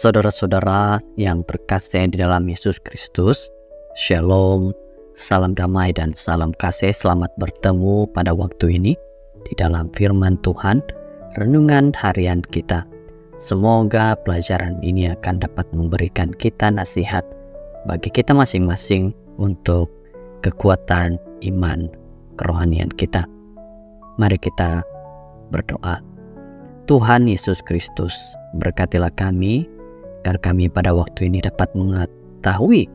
Saudara-saudara yang terkasih di dalam Yesus Kristus, Shalom, salam damai dan salam kasih. Selamat bertemu pada waktu ini di dalam firman Tuhan, renungan harian kita. Semoga pelajaran ini akan dapat memberikan kita nasihat bagi kita masing-masing untuk kekuatan iman kerohanian kita. Mari kita berdoa. Tuhan Yesus Kristus, berkatilah kami agar kami pada waktu ini dapat mengetahui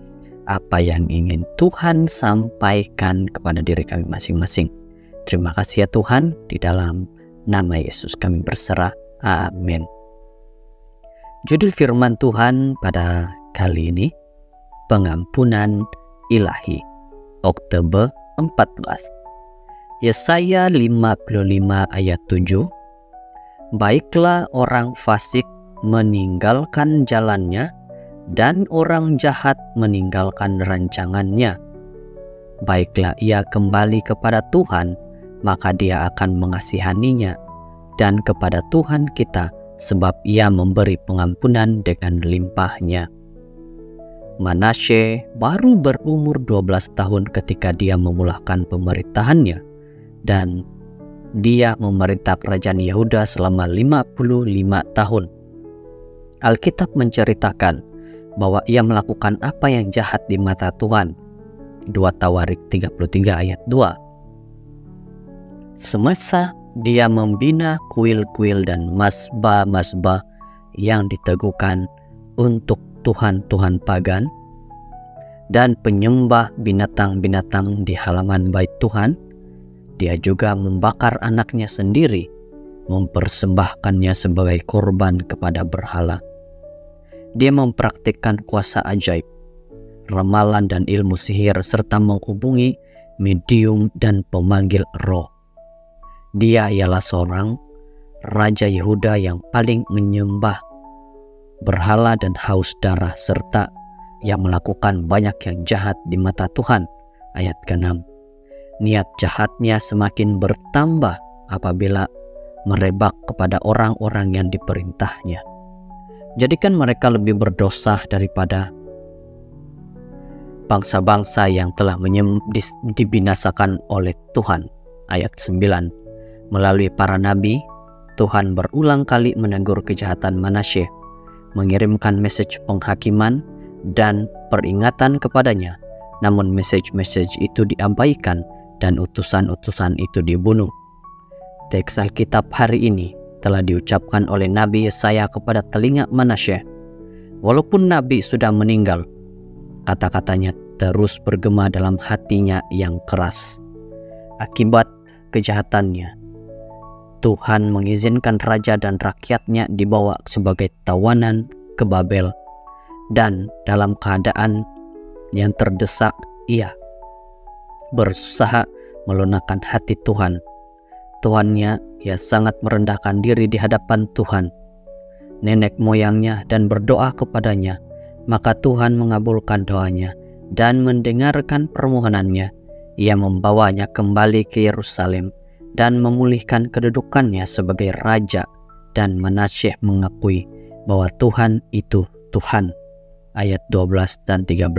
apa yang ingin Tuhan sampaikan kepada diri kami masing-masing. Terima kasih ya Tuhan, di dalam nama Yesus kami berserah. Amin. Judul firman Tuhan pada kali ini, pengampunan ilahi, Oktober 14. Yesaya 55 ayat 7. Baiklah orang fasik meninggalkan jalannya, dan orang jahat meninggalkan rancangannya. Baiklah ia kembali kepada Tuhan, maka Dia akan mengasihaninya, dan kepada Tuhan kita, sebab Ia memberi pengampunan dengan limpahnya. Manasye baru berumur 12 tahun ketika dia memulakan pemerintahannya, dan dia memerintah kerajaan Yehuda selama 55 tahun. Alkitab menceritakan bahwa ia melakukan apa yang jahat di mata Tuhan. 2 Tawarik 33 ayat 2. Semasa dia membina kuil-kuil dan masbah-masbah yang diteguhkan untuk tuhan-tuhan pagan dan penyembah binatang-binatang di halaman bait Tuhan, dia juga membakar anaknya sendiri, mempersembahkannya sebagai korban kepada berhala. Dia mempraktikkan kuasa ajaib, ramalan dan ilmu sihir, serta menghubungi medium dan pemanggil roh. Dia ialah seorang Raja Yehuda yang paling menyembah berhala dan haus darah, serta yang melakukan banyak yang jahat di mata Tuhan. Ayat ke-6. Niat jahatnya semakin bertambah apabila merebak kepada orang-orang yang diperintahnya. Jadikan mereka lebih berdosa daripada bangsa-bangsa yang telah dibinasakan oleh Tuhan. Ayat 9. Melalui para nabi, Tuhan berulang kali menegur kejahatan Manasye, mengirimkan message penghakiman dan peringatan kepadanya. Namun message itu diabaikan dan utusan-utusan itu dibunuh. Teks Alkitab hari ini telah diucapkan oleh Nabi Yesaya kepada telinga Manasye. Walaupun Nabi sudah meninggal, kata-katanya terus bergema dalam hatinya yang keras. Akibat kejahatannya, Tuhan mengizinkan raja dan rakyatnya dibawa sebagai tawanan ke Babel, dan dalam keadaan yang terdesak, ia berusaha melunakkan hati Tuhan. Tuannya, ia sangat merendahkan diri di hadapan Tuhan, nenek moyangnya, dan berdoa kepadanya. Maka Tuhan mengabulkan doanya dan mendengarkan permohonannya. Ia membawanya kembali ke Yerusalem dan memulihkan kedudukannya sebagai raja, dan Manasye mengakui bahwa Tuhan itu Tuhan. Ayat 12 dan 13.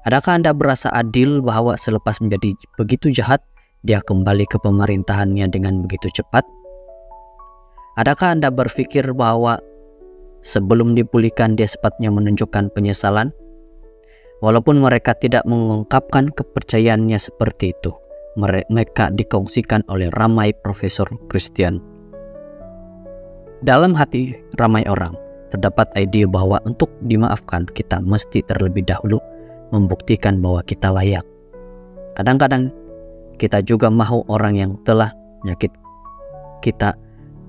Adakah Anda berasa adil bahwa selepas menjadi begitu jahat, dia kembali ke pemerintahannya dengan begitu cepat? Adakah Anda berpikir bahwa sebelum dipulihkan dia sepatutnya menunjukkan penyesalan? Walaupun mereka tidak mengungkapkan kepercayaannya seperti itu, mereka dikongsikan oleh ramai profesor Kristen. Dalam hati ramai orang terdapat ide bahwa untuk dimaafkan kita mesti terlebih dahulu membuktikan bahwa kita layak. Kadang-kadang kita juga mahu orang yang telah menyakiti kita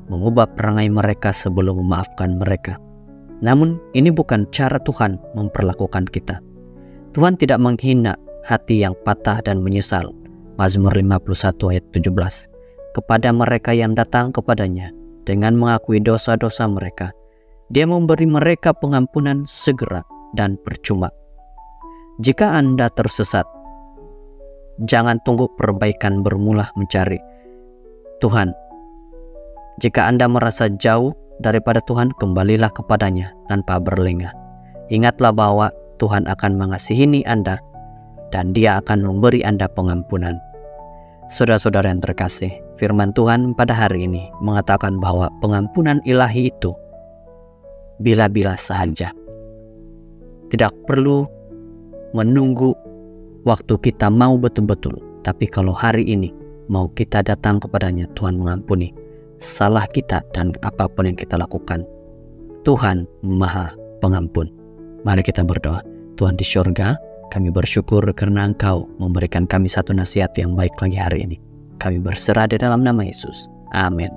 mengubah perangai mereka sebelum memaafkan mereka. Namun ini bukan cara Tuhan memperlakukan kita. Tuhan tidak menghina hati yang patah dan menyesal. Mazmur 51 ayat 17. Kepada mereka yang datang kepadanya dengan mengakui dosa-dosa mereka, Dia memberi mereka pengampunan segera dan percuma. Jika Anda tersesat, jangan tunggu perbaikan bermula mencari Tuhan. Jika Anda merasa jauh daripada Tuhan, kembalilah kepadanya tanpa berlengah. Ingatlah bahwa Tuhan akan mengasihi Anda dan Dia akan memberi Anda pengampunan. Saudara-saudara yang terkasih, firman Tuhan pada hari ini mengatakan bahwa pengampunan ilahi itu bila-bila saja. Tidak perlu menunggu waktu kita mau betul-betul, tapi kalau hari ini mau kita datang kepadanya, Tuhan mengampuni salah kita dan apapun yang kita lakukan. Tuhan Maha Pengampun. Mari kita berdoa. Tuhan di surga, kami bersyukur karena Engkau memberikan kami satu nasihat yang baik lagi hari ini. Kami berserah di dalam nama Yesus. Amin.